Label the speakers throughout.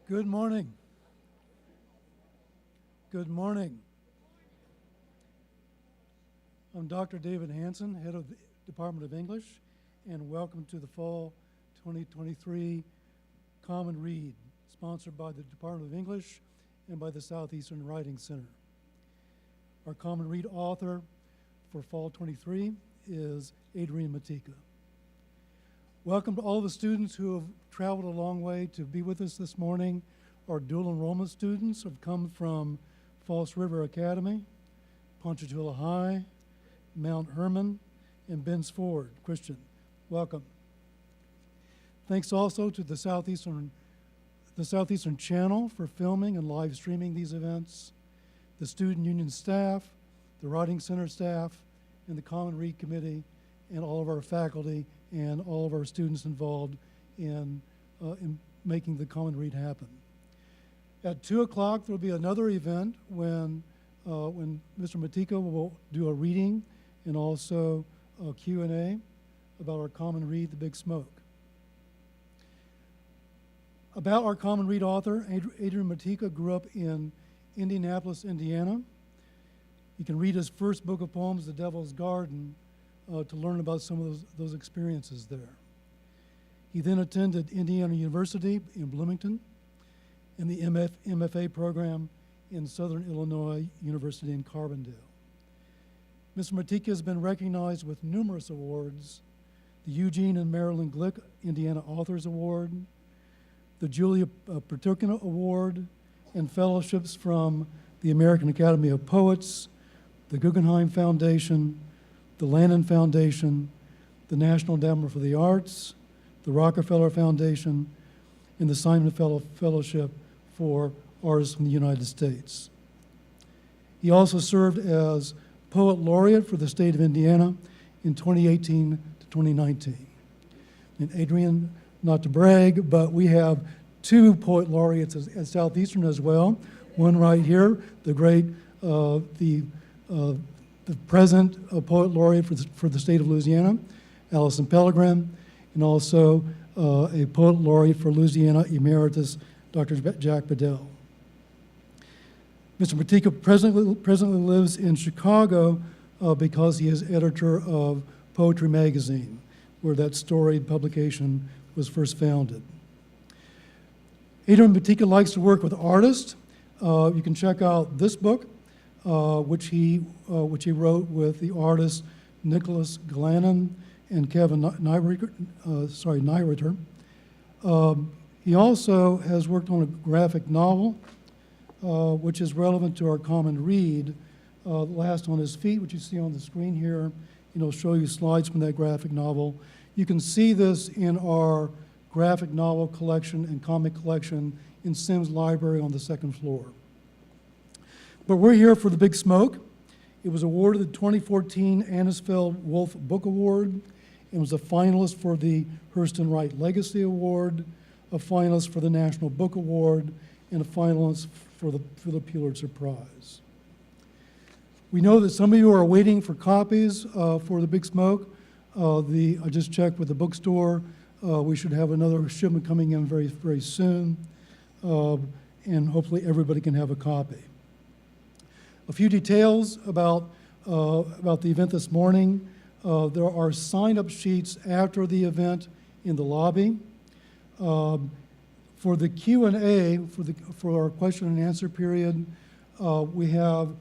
Speaker 1: Good morning. Good morning. I'm Dr. David Hansen, head of the Department of English, and welcome to the Fall 2023 Common Read, sponsored by the Department of English and by the Southeastern Writing Center. Our Common Read author for Fall 23 is Adrian Matejka. Welcome to all the students who have traveled a long way to be with us this morning. Our dual enrollment students have come from False River Academy, Ponchatoula High, Mount Hermon, and Ben's Ford Christian. Welcome. Thanks also to the Southeastern Channel for filming and live streaming these events, the Student Union staff, the Writing Center staff, and the Common Read Committee, and all of our faculty and all of our students involved in making the Common Read happen. At 2 o'clock, there will be another event when Mr. Matejka will do a reading and also a Q&A about our Common Read, The Big Smoke. About our Common Read author, Adrian Matejka grew up in Indianapolis, Indiana. You can read his first book of poems, The Devil's Garden, to learn about some of those experiences there. He then attended Indiana University in Bloomington and the MFA program in Southern Illinois University in Carbondale. Mr. Matejka has been recognized with numerous awards: the Eugene and Marilyn Glick Indiana Authors Award, the Julia Pertukina Award, and fellowships from the American Academy of Poets, the Guggenheim Foundation, the Lannan Foundation, the National Endowment for the Arts, the Rockefeller Foundation, and the Simon Fellowship for Artists from the United States. He also served as Poet Laureate for the state of Indiana in 2018 to 2019. And Adrian, not to brag, but we have 2 Poet Laureates at Southeastern as well. One right here, the great, the present Poet Laureate for the state of Louisiana, Allison Pellegrin, and also a Poet Laureate for Louisiana Emeritus, Dr. Jack Bedell. Mr. Matejka presently lives in Chicago because he is editor of Poetry Magazine, where that storied publication was first founded. Adrian Matejka likes to work with artists. You can check out this book, which he wrote with the artists Nicholas Glannon and Kevin Nyreiter. He also has worked on a graphic novel, which is relevant to our Common Read. Last on His Feet, which you see on the screen here, and it'll show you slides from that graphic novel. You can see this in our graphic novel collection and comic collection in Sims Library on the 2nd floor. But we're here for The Big Smoke. It was awarded the 2014 Anisfeld Wolf Book Award. It was a finalist for the Hurston Wright Legacy Award, a finalist for the National Book Award, and a finalist for the Pulitzer Prize. We know that some of you are waiting for copies for The Big Smoke. I just checked with the bookstore. We should have another shipment coming in very, very soon, and hopefully everybody can have a copy. A few details about the event this morning. There are sign-up sheets after the event in the lobby. For the Q&A, for our question and answer period, we have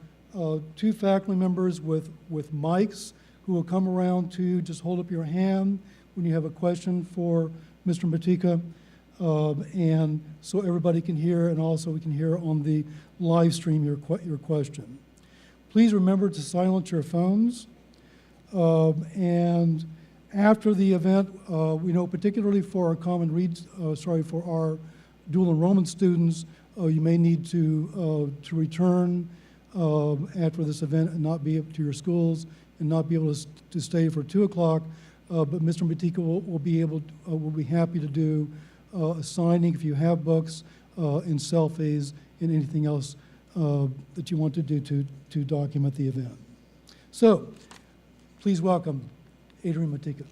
Speaker 1: 2 faculty members with mics who will come around to just hold up your hand when you have a question for Mr. Matejka, and so everybody can hear, and also we can hear on the live stream your question. Please remember to silence your phones. And after the event, we know particularly for our Common Read, for our dual enrollment students, you may need to return after this event and not be up to your schools and not be able to stay for 2 o'clock. But Mr. Matejka will be happy to do a signing if you have books, and selfies, and anything else that you want to do to document the event. So, please welcome Adrian Matejka.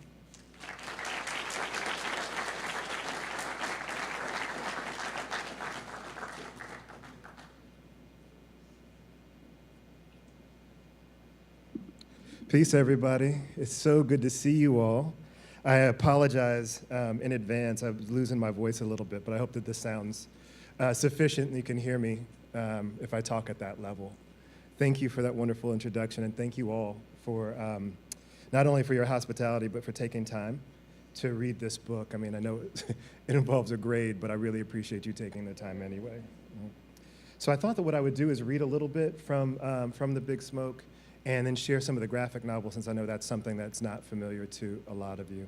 Speaker 2: Peace, everybody. It's so good to see you all. I apologize in advance. I was losing my voice a little bit, but I hope that this sounds sufficient and you can hear me if I talk at that level. Thank you for that wonderful introduction, and thank you all for not only for your hospitality, but for taking time to read this book. I mean, I know it involves a grade, but I really appreciate you taking the time anyway. So I thought that what I would do is read a little bit from The Big Smoke, and then share some of the graphic novels, since I know that's something that's not familiar to a lot of you.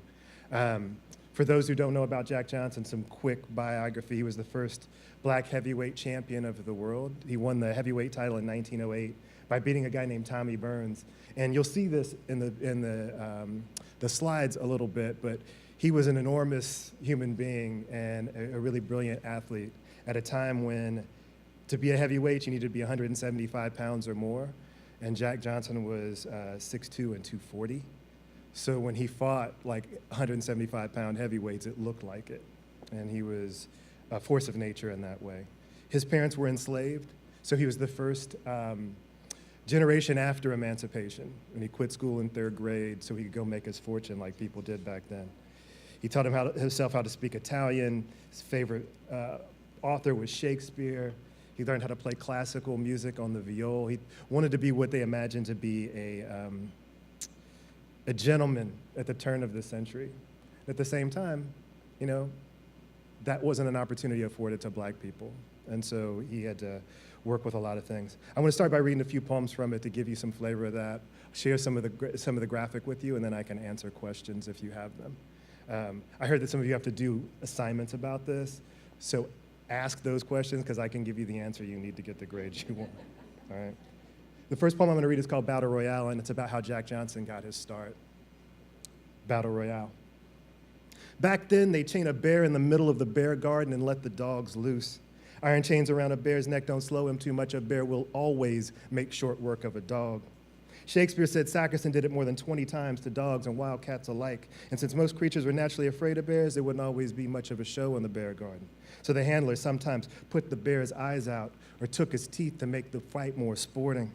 Speaker 2: For those who don't know about Jack Johnson, some quick biography. He was the first black heavyweight champion of the world. He won the heavyweight title in 1908 by beating a guy named Tommy Burns. And you'll see this in the slides a little bit, but he was an enormous human being and a really brilliant athlete at a time when to be a heavyweight, you needed to be 175 pounds or more. And Jack Johnson was 6'2" and 240. So when he fought like 175-pound heavyweights, it looked like it. And he was a force of nature in that way. His parents were enslaved, so he was the first generation after emancipation. And he quit school in 3rd grade so he could go make his fortune like people did back then. He taught himself how to speak Italian. His favorite author was Shakespeare. He learned how to play classical music on the viol. He wanted to be what they imagined to be a gentleman at the turn of the century. At the same time, you know, that wasn't an opportunity afforded to black people. And so he had to work with a lot of things. I want to start by reading a few poems from it to give you some flavor of that, share some of the graphic with you, and then I can answer questions if you have them. I heard that some of you have to do assignments about this, so ask those questions, because I can give you the answer you need to get the grades you want. All right. The first poem I'm going to read is called Battle Royale, and it's about how Jack Johnson got his start. Battle Royale. Back then, they chain a bear in the middle of the bear garden and let the dogs loose. Iron chains around a bear's neck don't slow him too much. A bear will always make short work of a dog. Shakespeare said Sackerson did it more than 20 times to dogs and wild cats alike. And since most creatures were naturally afraid of bears, there wouldn't always be much of a show in the bear garden. So the handlers sometimes put the bear's eyes out or took his teeth to make the fight more sporting.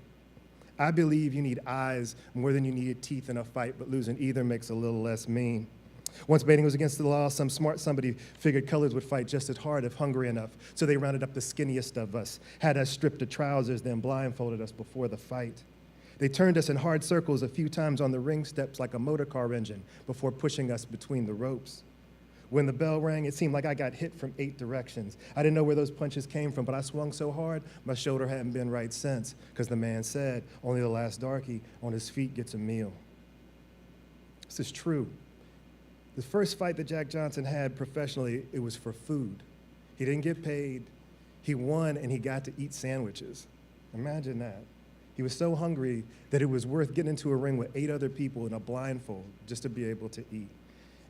Speaker 2: I believe you need eyes more than you need teeth in a fight, but losing either makes a little less mean. Once baiting was against the law, some smart somebody figured colors would fight just as hard if hungry enough. So they rounded up the skinniest of us, had us stripped of trousers, then blindfolded us before the fight. They turned us in hard circles a few times on the ring steps like a motor car engine before pushing us between the ropes. When the bell rang, it seemed like I got hit from 8 directions. I didn't know where those punches came from, but I swung so hard, my shoulder hadn't been right since, because the man said, only the last darky on his feet gets a meal. This is true. The first fight that Jack Johnson had professionally, it was for food. He didn't get paid. He won, and he got to eat sandwiches. Imagine that. He was so hungry that it was worth getting into a ring with 8 other people in a blindfold just to be able to eat.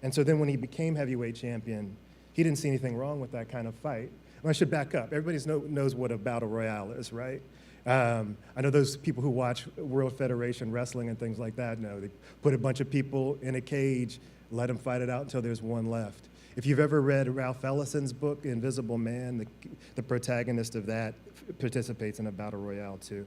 Speaker 2: And so then when he became heavyweight champion, he didn't see anything wrong with that kind of fight. Well, I should back up. Everybody knows what a battle royale is, right? I know those people who watch World Federation Wrestling and things like that know. They put a bunch of people in a cage, let them fight it out until there's one left. If you've ever read Ralph Ellison's book, Invisible Man, the protagonist of that participates in a battle royale too.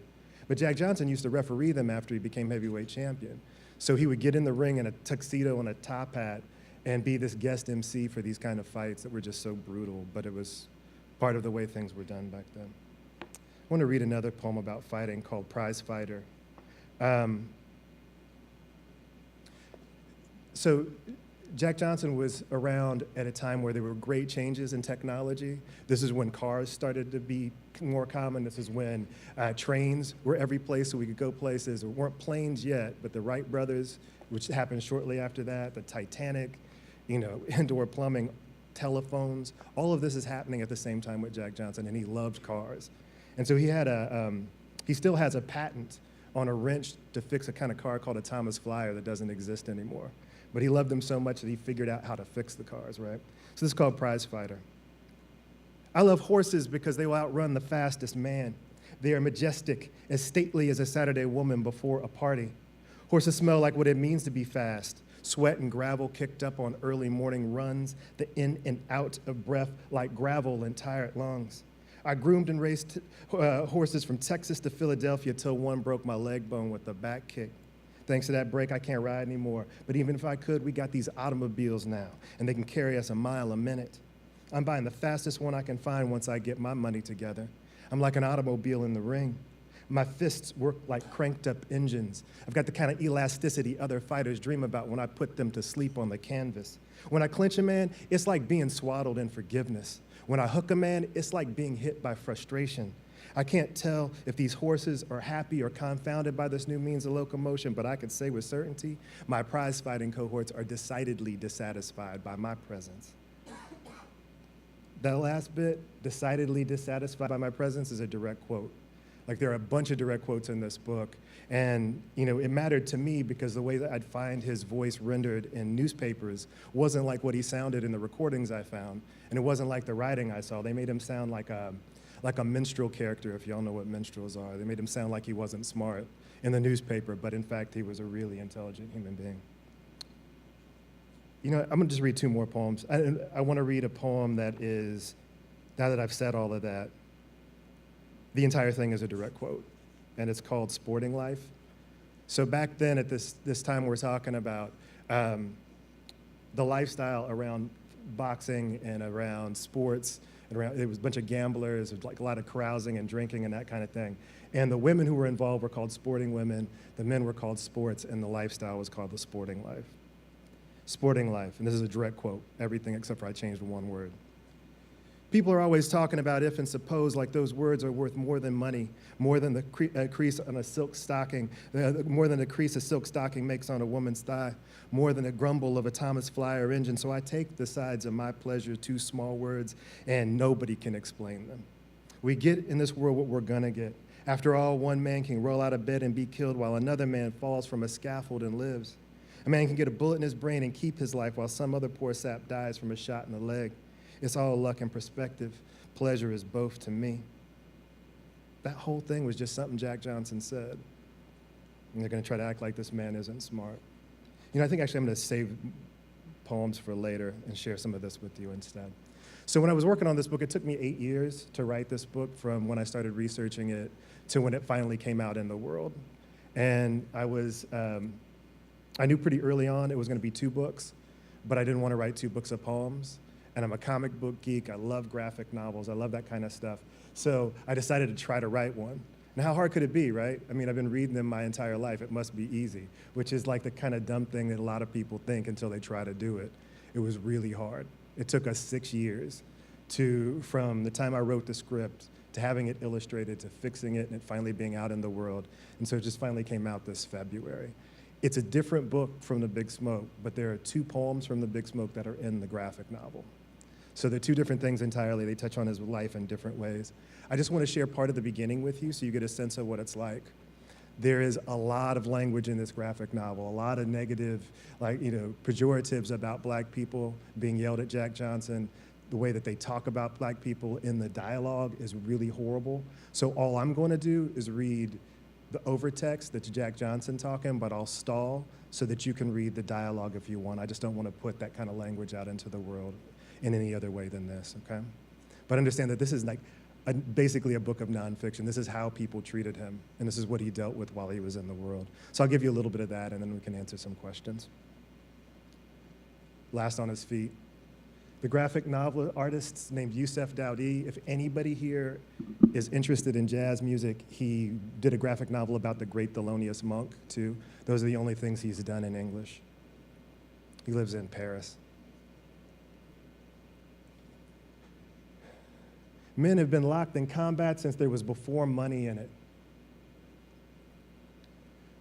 Speaker 2: But Jack Johnson used to referee them after he became heavyweight champion. So he would get in the ring in a tuxedo and a top hat and be this guest MC for these kind of fights that were just so brutal, but it was part of the way things were done back then. I want to read another poem about fighting called Prize Fighter. So Jack Johnson was around at a time where there were great changes in technology. This is when cars started to be more common. This is when trains were every place so we could go places. There weren't planes yet, but the Wright brothers, which happened shortly after that, the Titanic, you know, indoor plumbing, telephones, all of this is happening at the same time with Jack Johnson, and he loved cars. And so he had he still has a patent on a wrench to fix a kind of car called a Thomas Flyer that doesn't exist anymore. But he loved them so much that he figured out how to fix the cars, right? So this is called Prize Fighter. I love horses because they will outrun the fastest man. They are majestic, as stately as a Saturday woman before a party. Horses smell like what it means to be fast. Sweat and gravel kicked up on early morning runs, the in and out of breath like gravel in tired lungs. I groomed and raced horses from Texas to Philadelphia till one broke my leg bone with a back kick. Thanks to that break, I can't ride anymore. But even if I could, we got these automobiles now, and they can carry us a mile a minute. I'm buying the fastest one I can find once I get my money together. I'm like an automobile in the ring. My fists work like cranked up engines. I've got the kind of elasticity other fighters dream about when I put them to sleep on the canvas. When I clinch a man, it's like being swaddled in forgiveness. When I hook a man, it's like being hit by frustration. I can't tell if these horses are happy or confounded by this new means of locomotion, but I can say with certainty, my prize-fighting cohorts are decidedly dissatisfied by my presence. That last bit, decidedly dissatisfied by my presence, is a direct quote. Like, there are a bunch of direct quotes in this book, and it mattered to me because the way that I'd find his voice rendered in newspapers wasn't like what he sounded in the recordings I found, and it wasn't like the writing I saw. They made him sound like a minstrel character, if y'all know what minstrels are. They made him sound like he wasn't smart in the newspaper, but in fact, he was a really intelligent human being. I'm gonna just read two more poems. I wanna read a poem that is, now that I've said all of that, the entire thing is a direct quote, and it's called Sporting Life. So back then at this time we're talking about the lifestyle around boxing and around sports, and around, it was a bunch of gamblers, it was like a lot of carousing and drinking and that kind of thing. And the women who were involved were called sporting women, the men were called sports, and the lifestyle was called the sporting life. Sporting life, and this is a direct quote, everything except for I changed one word. People are always talking about if and suppose, like those words are worth more than money, more than the crease on a silk stocking, more than the crease a silk stocking makes on a woman's thigh, more than the grumble of a Thomas Flyer engine. So I take the sides of my pleasure, two small words, and nobody can explain them. We get in this world what we're gonna get. After all, one man can roll out of bed and be killed while another man falls from a scaffold and lives. A man can get a bullet in his brain and keep his life while some other poor sap dies from a shot in the leg. It's all luck and perspective. Pleasure is both to me. That whole thing was just something Jack Johnson said. And they're gonna try to act like this man isn't smart. I think actually I'm gonna save poems for later and share some of this with you instead. So when I was working on this book, it took me 8 years to write this book, from when I started researching it to when it finally came out in the world. And I knew pretty early on it was gonna be 2 books, but I didn't wanna write 2 books of poems. And I'm a comic book geek. I love graphic novels. I love that kind of stuff. So I decided to try to write one. And how hard could it be, right? I mean, I've been reading them my entire life. It must be easy, which is like the kind of dumb thing that a lot of people think until they try to do it. It was really hard. It took us 6 years from the time I wrote the script to having it illustrated to fixing it and it finally being out in the world. And so it just finally came out this February. It's a different book from The Big Smoke, but there are 2 poems from The Big Smoke that are in the graphic novel. So they're 2 different things entirely. They touch on his life in different ways. I just want to share part of the beginning with you so you get a sense of what it's like. There is a lot of language in this graphic novel, a lot of negative, pejoratives about black people being yelled at Jack Johnson. The way that they talk about black people in the dialogue is really horrible. So all I'm going to do is read the overtext that's Jack Johnson talking, but I'll stall so that you can read the dialogue if you want. I just don't want to put that kind of language out into the world in any other way than this, okay? But understand that this is like basically a book of nonfiction. This is how people treated him, and this is what he dealt with while he was in the world. So I'll give you a little bit of that, and then we can answer some questions. Last on his feet. The graphic novel artist named Yusef Dowdy. If anybody here is interested in jazz music, he did a graphic novel about the great Thelonious Monk, too. Those are the only things he's done in English. He lives in Paris. Men have been locked in combat since there was before money in it.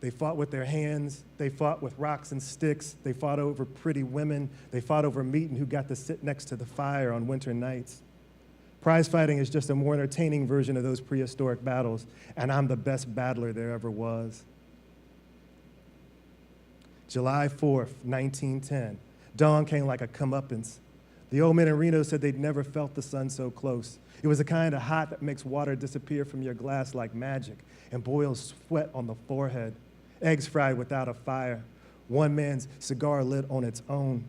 Speaker 2: They fought with their hands, they fought with rocks and sticks, they fought over pretty women, they fought over meat and who got to sit next to the fire on winter nights. Prize fighting is just a more entertaining version of those prehistoric battles, and I'm the best battler there ever was. July 4th, 1910, dawn came like a comeuppance. The old men in Reno said they'd never felt the sun so close. It was the kind of hot that makes water disappear from your glass like magic and boils sweat on the forehead. Eggs fried without a fire. One man's cigar lit on its own.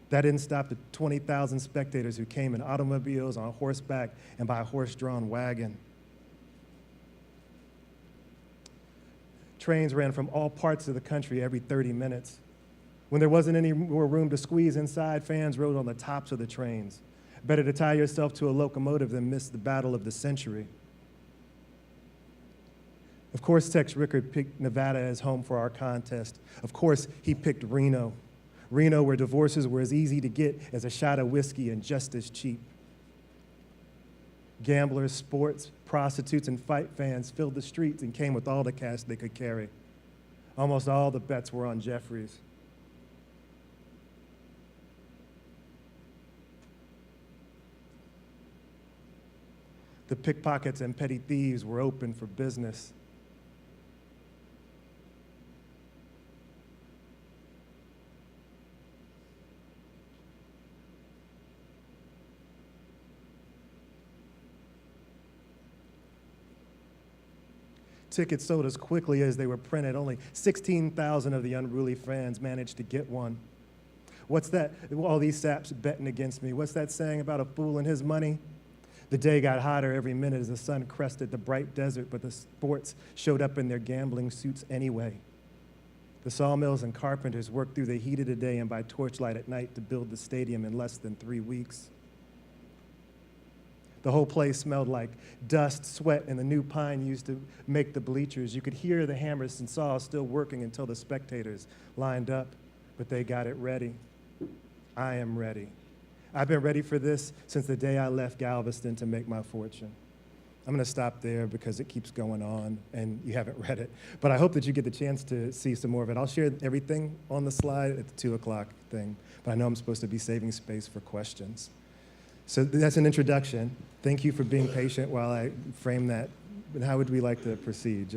Speaker 2: That didn't stop the 20,000 spectators who came in automobiles, on horseback, and by a horse-drawn wagon. trains ran from all parts of the country every 30 minutes. When there wasn't any more room to squeeze inside, fans rode on the tops of the trains. Better to tie yourself to a locomotive than miss the battle of the century. Of course, Tex Rickard picked Nevada as home for our contest. Of course, he picked Reno. Reno, where divorces were as easy to get as a shot of whiskey and just as cheap. Gamblers, sports, prostitutes, and fight fans filled the streets and came with all the cash they could carry. Almost all the bets were on Jeffries. The pickpockets and petty thieves were open for business. Tickets sold as quickly as they were printed. Only 16,000 of the unruly fans managed to get one. What's that? All these saps betting against me. What's that saying about a fool and his money? The day got hotter every minute as the sun crested the bright desert, but the sports showed up in their gambling suits anyway. The sawmills and carpenters worked through the heat of the day and by torchlight at night to build the stadium in less than 3 weeks. The whole place smelled like dust, sweat, and the new pine used to make the bleachers. You could hear the hammers and saws still working until the spectators lined up, but they got it ready. I am ready. I've been ready for this since the day I left Galveston to make my fortune. I'm going to stop there because it keeps going on and you haven't read it. But I hope that you get the chance to see some more of it. I'll share everything on the slide at the 2 o'clock thing, but I know I'm supposed to be saving space for questions. So that's an introduction. Thank you for being patient while I frame that. And how would we like to proceed?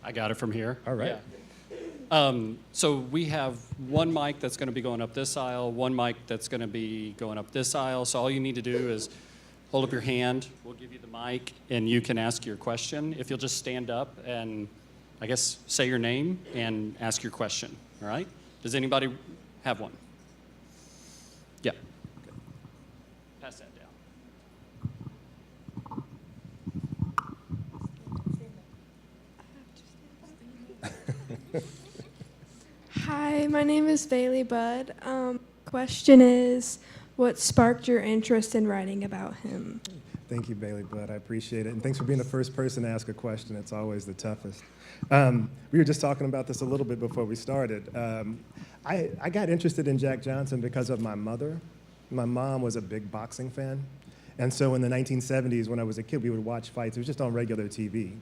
Speaker 3: I got it from here.
Speaker 2: All right.
Speaker 3: Yeah. So we have one mic that's going to be going up this aisle, one mic that's going to be going up this aisle. So all you need to do is hold up your hand. We'll give you the mic, and you can ask your question. If you'll just stand up and, I guess, say your name and ask your question. All right? Does anybody have one? Yeah. Good. Pass that down.
Speaker 4: Hi, my name is Bailey Budd. Question is, what sparked your interest in writing about him?
Speaker 2: Thank you, Bailey Budd. I appreciate it. And thanks for being the first person to ask a question. It's always the toughest. We were just talking about this a little bit before we started. I got interested in Jack Johnson because of my mother. My mom was a big boxing fan. And so in the 1970s, when I was a kid, we would watch fights. It was just on regular TV.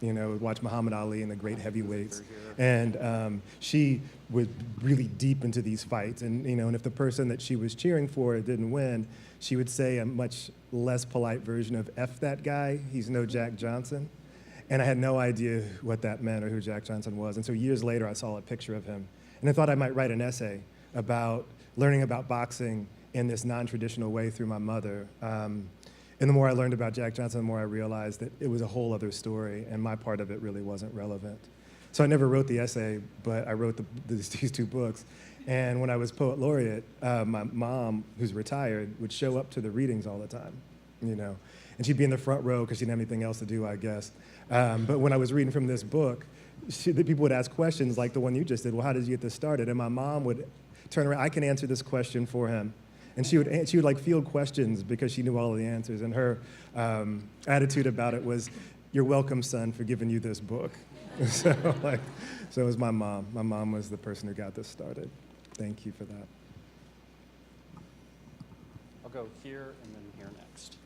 Speaker 2: You know, we'd watch Muhammad Ali and the great heavyweights. And she was really deep into these fights. And, you know, and if the person that she was cheering for didn't win, she would say a much less polite version of F that guy, he's no Jack Johnson. And I had no idea what that meant or who Jack Johnson was. And so years later, I saw a picture of him. And I thought I might write an essay about learning about boxing in this non-traditional way through my mother. And the more I learned about Jack Johnson, the more I realized that it was a whole other story, and my part of it really wasn't relevant. So I never wrote the essay, but I wrote these 2 books. And when I was poet laureate, my mom, who's retired, would show up to the readings all the time, you know. And she'd be in the front row because she didn't have anything else to do, I guess. But when I was reading from this book, the people would ask questions like the one you just did. Well, how did you get this started? And my mom would turn around. I can answer this question for him. And she would like field questions because she knew all of the answers. And her attitude about it was, "You're welcome, son, for giving you this book." So it was my mom. My mom was the person who got this started. Thank you for that.
Speaker 3: I'll go here and then here next.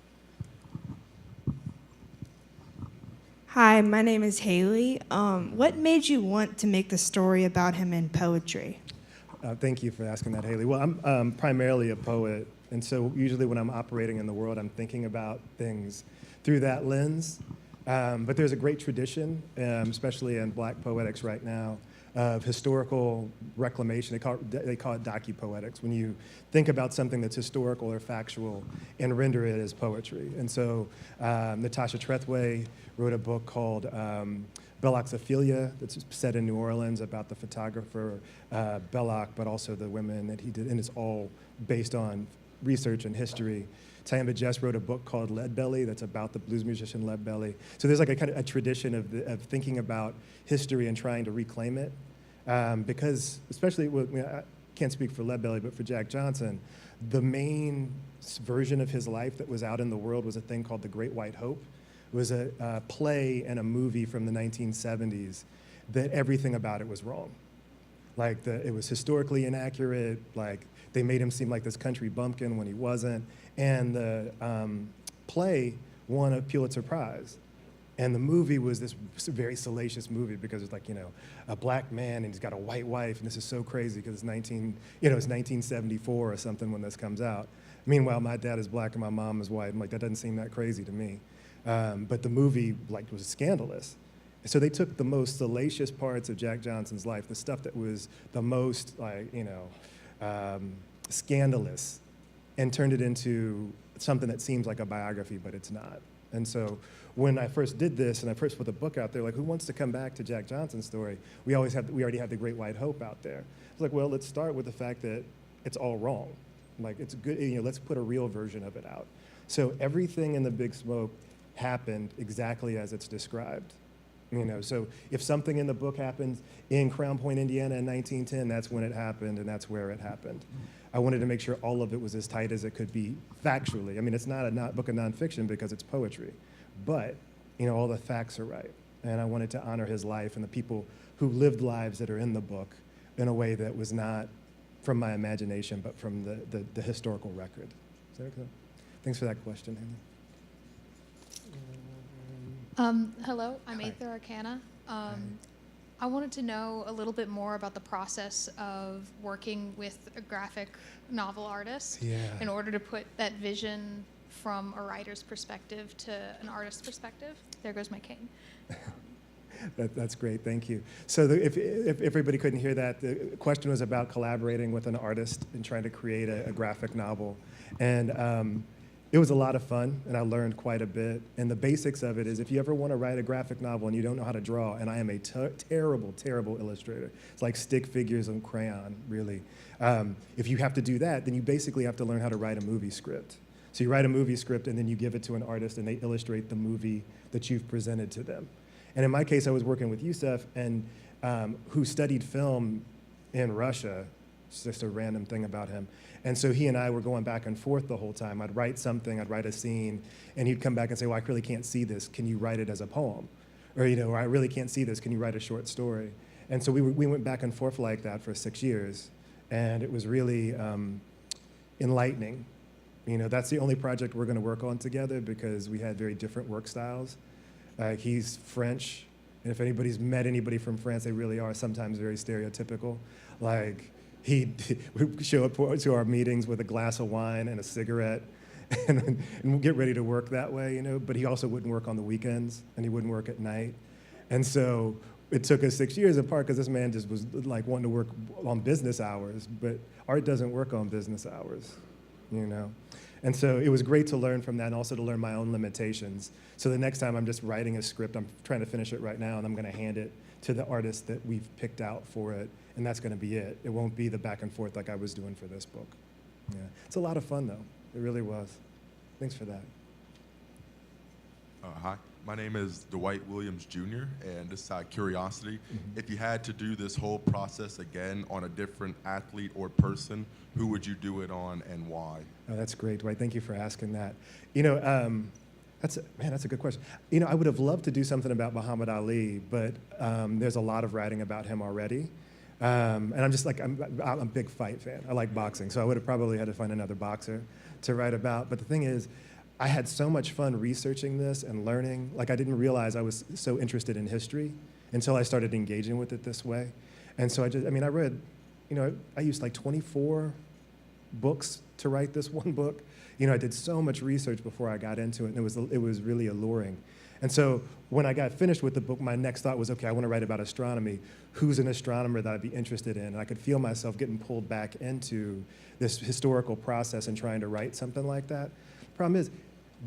Speaker 5: Hi, my name is Haley. What made you want to make the story about him in poetry?
Speaker 2: Thank you for asking that, Haley. Well, I'm primarily a poet, and so usually when I'm operating in the world, I'm thinking about things through that lens. But there's a great tradition, especially in Black poetics right now, of historical reclamation. They call it docu-poetics, when you think about something that's historical or factual and render it as poetry. And so Natasha Trethway wrote a book called Belloc's Ophelia that's set in New Orleans about the photographer Belloc, but also the women that he did, and it's all based on research and history. Tayamba just wrote a book called Leadbelly that's about the blues musician Leadbelly. So there's like a kind of a tradition of thinking about history and trying to reclaim it. Because especially, I can't speak for Leadbelly, but for Jack Johnson, the main version of his life that was out in the world was a thing called The Great White Hope. It was a play and a movie from the 1970s that everything about it was wrong. Like it was historically inaccurate, like they made him seem like this country bumpkin when he wasn't. And the play won a Pulitzer Prize. And the movie was this very salacious movie because it's like, a black man and he's got a white wife, and this is so crazy because it's 1974 or something when this comes out. Meanwhile, my dad is black and my mom is white. I'm like, that doesn't seem that crazy to me. But the movie was scandalous. So they took the most salacious parts of Jack Johnson's life, the stuff that was the most scandalous, and turned it into something that seems like a biography, but it's not. And so when I first did this and I first put the book out there, like, who wants to come back to Jack Johnson's story? We already had The Great White Hope out there. It's like, well, let's start with the fact that it's all wrong. Like, it's good, let's put a real version of it out. So everything in The Big Smoke happened exactly as it's described. So if something in the book happens in Crown Point, Indiana in 1910, that's when it happened and that's where it happened. I wanted to make sure all of it was as tight as it could be factually. I mean, it's not a book of nonfiction because it's poetry, but all the facts are right. And I wanted to honor his life and the people who lived lives that are in the book in a way that was not from my imagination, but from the historical record. Is that okay? Thanks for that question, Haley.
Speaker 6: Hello, I'm Aether Arcana. I wanted to know a little bit more about the process of working with a graphic novel artist in order to put that vision from a writer's perspective to an artist's perspective. There goes my cane.
Speaker 2: That's great, thank you. So if everybody couldn't hear that, the question was about collaborating with an artist and trying to create a graphic novel. And it was a lot of fun, and I learned quite a bit. And the basics of it is, if you ever want to write a graphic novel and you don't know how to draw, and I am a terrible, terrible illustrator. It's like stick figures on crayon, really. If you have to do that, then you basically have to learn how to write a movie script. So you write a movie script, and then you give it to an artist, and they illustrate the movie that you've presented to them. And in my case, I was working with Yusuf, and who studied film in Russia. It's just a random thing about him. And so he and I were going back and forth the whole time. I'd write something, I'd write a scene, and he'd come back and say, well, I really can't see this. Can you write it as a poem? Or, or I really can't see this. Can you write a short story? And so we went back and forth like that for 6 years. And it was really enlightening. That's the only project we're going to work on together because we had very different work styles. He's French, and if anybody's met anybody from France, they really are sometimes very stereotypical. Like, he'd show up to our meetings with a glass of wine and a cigarette and get ready to work that way, but he also wouldn't work on the weekends, and he wouldn't work at night. And so it took us 6 years apart because this man just was like wanting to work on business hours, but art doesn't work on business hours, And so it was great to learn from that and also to learn my own limitations. So the next time I'm just writing a script, I'm trying to finish it right now, and I'm going to hand it to the artist that we've picked out for it, and that's going to be it. It won't be the back and forth like I was doing for this book. Yeah, it's a lot of fun, though. It really was. Thanks for that.
Speaker 7: Hi, my name is Dwight Williams Jr., and this is out of curiosity. If you had to do this whole process again on a different athlete or person, who would you do it on and why?
Speaker 2: Oh, that's great, Dwight. Thank you for asking that. That's a good question. I would have loved to do something about Muhammad Ali, but there's a lot of writing about him already. And I'm just like, I'm a big fight fan. I like boxing, so I would have probably had to find another boxer to write about. But the thing is, I had so much fun researching this and learning. Like, I didn't realize I was so interested in history until I started engaging with it this way. And so I read, I used like 24 books to write this one book. I did so much research before I got into it, and it was really alluring. And so when I got finished with the book, my next thought was, okay, I want to write about astronomy. Who's an astronomer that I'd be interested in? And I could feel myself getting pulled back into this historical process and trying to write something like that. Problem is,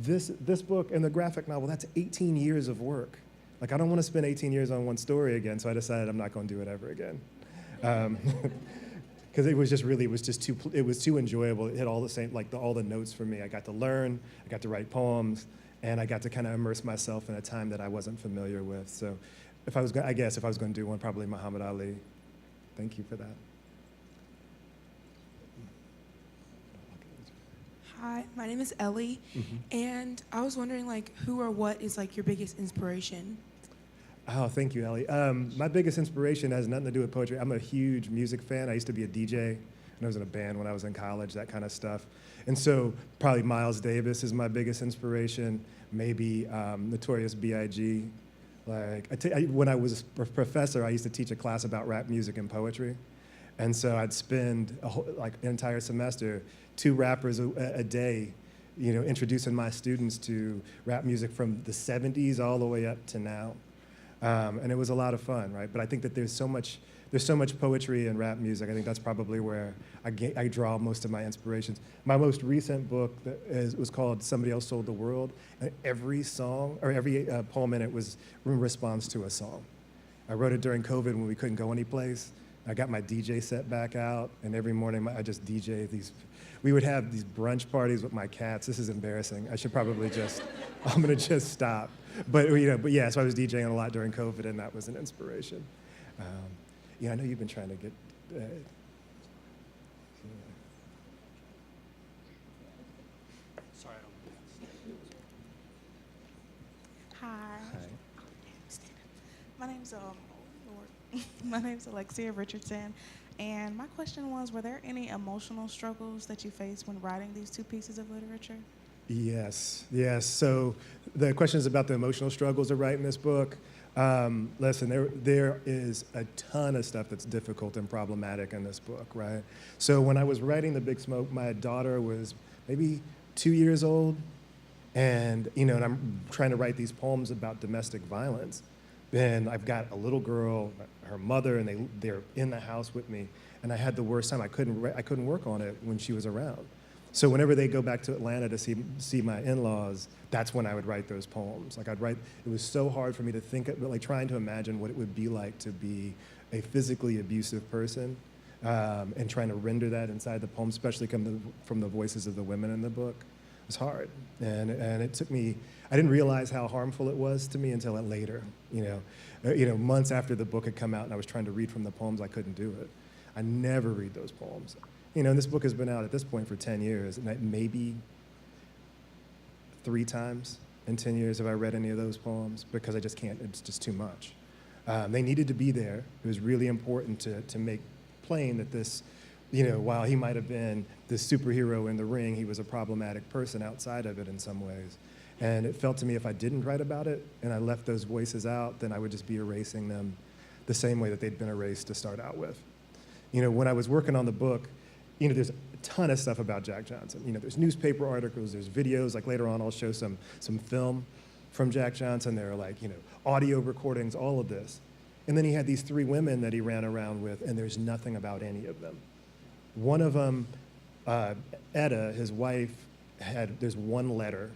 Speaker 2: this book and the graphic novel, that's 18 years of work. Like, I don't want to spend 18 years on one story again, so I decided I'm not going to do it ever again. because it was just really, it was too enjoyable. It hit all the same, like all the notes for me. I got to learn, I got to write poems, and I got to kind of immerse myself in a time that I wasn't familiar with. So I guess if I was going to do one, probably Muhammad Ali. Thank you for that.
Speaker 8: Hi, my name is Ellie, and I was wondering, like, who or what is, like, your biggest inspiration?
Speaker 2: Oh, thank you, Ellie. My biggest inspiration has nothing to do with poetry. I'm a huge music fan. I used to be a DJ, and I was in a band when I was in college, that kind of stuff. And so probably Miles Davis is my biggest inspiration, maybe Notorious B.I.G. Like, when I was a professor, I used to teach a class about rap music and poetry. And so I'd spend an entire semester, 2 rappers a day, you know, introducing my students to rap music from the 70s all the way up to now. And it was a lot of fun, right? But I think that there's so much poetry in rap music. I think that's probably where I draw most of my inspirations. My most recent book was called Somebody Else Sold the World, and every song, or every poem in it was in response to a song. I wrote it during COVID when we couldn't go anyplace. I got my DJ set back out, and every morning I just DJ these. We would have these brunch parties with my cats. This is embarrassing. I should probably I'm gonna just stop. But yeah, so I was DJing a lot during COVID, and that was an inspiration. Yeah, I know you've been trying to get.
Speaker 3: Sorry,
Speaker 9: Hi.
Speaker 2: Hi.
Speaker 9: My name's my name's Alexia Richardson, and my question was: were there any emotional struggles that you faced when writing these 2 pieces of literature?
Speaker 2: Yes. So the question is about the emotional struggles of writing this book. Listen, there is a ton of stuff that's difficult and problematic in this book, right? So when I was writing The Big Smoke, my daughter was maybe 2 years old, and and I'm trying to write these poems about domestic violence. And I've got a little girl, her mother, and they're in the house with me, and I had the worst time. I couldn't work on it when she was around. So whenever they go back to Atlanta to see my in-laws, that's when I would write those poems. Like it was so hard for me to think of, like trying to imagine what it would be like to be a physically abusive person, and trying to render that inside the poem, especially from the voices of the women in the book. It was hard, and it took me. I didn't realize how harmful it was to me until later. Months after the book had come out, and I was trying to read from the poems, I couldn't do it. I never read those poems. And this book has been out at this point for 10 years, and maybe 3 times in 10 years have I read any of those poems, because I just can't, it's just too much. They needed to be there. It was really important to make plain that this, while he might have been this superhero in the ring, he was a problematic person outside of it in some ways. And it felt to me if I didn't write about it and I left those voices out, then I would just be erasing them the same way that they'd been erased to start out with. When I was working on the book, there's a ton of stuff about Jack Johnson. There's newspaper articles, there's videos. Like later on, I'll show some film from Jack Johnson. There are audio recordings, all of this. And then he had these 3 women that he ran around with, and there's nothing about any of them. One of them, Etta, his wife, there's one letter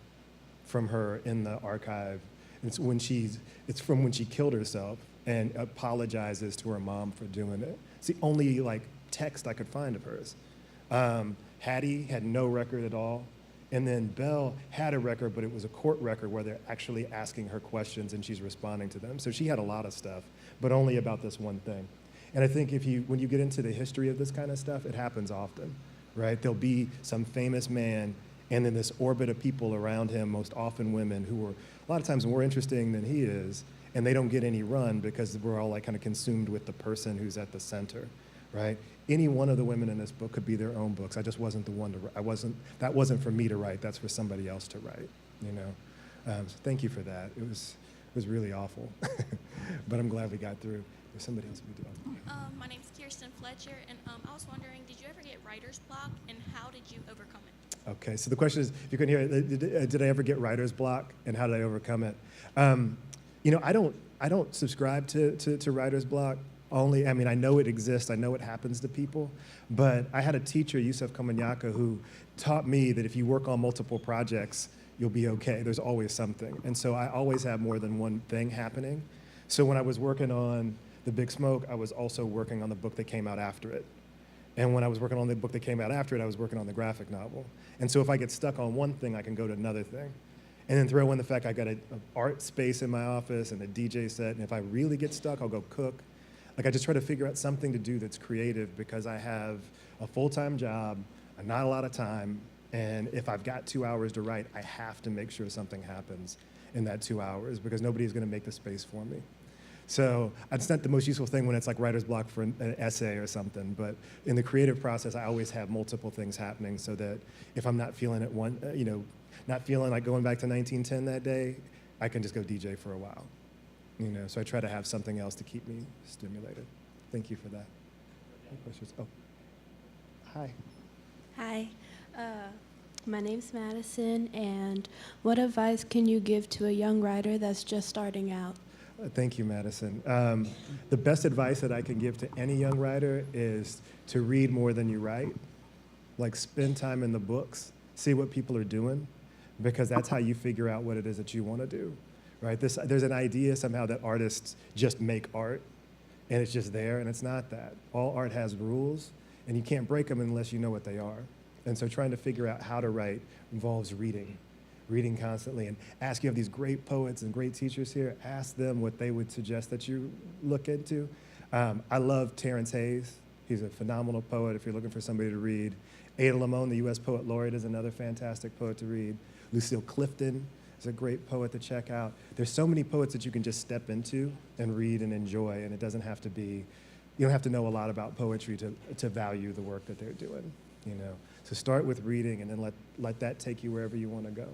Speaker 2: from her in the archive. It's from when she killed herself and apologizes to her mom for doing it. It's the only text I could find of hers. Hattie had no record at all. And then Belle had a record, but it was a court record where they're actually asking her questions and she's responding to them. So she had a lot of stuff, but only about this one thing. And I think when you get into the history of this kind of stuff, it happens often, right? There'll be some famous man and then this orbit of people around him, most often women, who are a lot of times more interesting than he is, and they don't get any run because we're all kind of consumed with the person who's at the center, right? Any one of the women in this book could be their own books. I just wasn't the one to write. That wasn't for me to write. That's for somebody else to write, So thank you for that. It was really awful, but I'm glad we got through. There's somebody else we do.
Speaker 10: My name's Kirsten Fletcher, and I was wondering, did you ever get writer's block, and how did you overcome it?
Speaker 2: Okay, so the question is, if you can hear it, did I ever get writer's block, and how did I overcome it? I don't subscribe to writer's block. I know it exists, I know it happens to people, but I had a teacher, Yusuf Kamanyaka, who taught me that if you work on multiple projects, you'll be okay. There's always something. And so I always have more than one thing happening. So when I was working on The Big Smoke, I was also working on the book that came out after it. And when I was working on the book that came out after it, I was working on the graphic novel. And so if I get stuck on one thing, I can go to another thing. And then throw in the fact I got an art space in my office and a DJ set, and if I really get stuck, I'll go cook. Like, I just try to figure out something to do that's creative because I have a full-time job, not a lot of time, and if I've got 2 hours to write, I have to make sure something happens in that 2 hours because nobody's gonna make the space for me. So it's not the most useful thing when it's like writer's block for an essay or something, but in the creative process, I always have multiple things happening so that if I'm not feeling it not feeling like going back to 1910 that day, I can just go DJ for a while. So I try to have something else to keep me stimulated. Thank you for that. Any questions? Oh, hi.
Speaker 11: Hi, my name's Madison, and what advice can you give to a young writer that's just starting out?
Speaker 2: Thank you, Madison. The best advice that I can give to any young writer is to read more than you write. Like, spend time in the books, see what people are doing, because that's how you figure out what it is that you want to do, right? There's an idea somehow that artists just make art, and it's just there, and it's not that. All art has rules, and you can't break them unless you know what they are. And so trying to figure out how to write involves reading constantly, and you have these great poets and great teachers here, ask them what they would suggest that you look into. I love Terrence Hayes. He's a phenomenal poet if you're looking for somebody to read. Ada Limon, the U.S. Poet Laureate, is another fantastic poet to read. Lucille Clifton is a great poet to check out. There's so many poets that you can just step into and read and enjoy, and it doesn't have to be, you don't have to know a lot about poetry to value the work that they're doing, So start with reading and then let that take you wherever you want to go.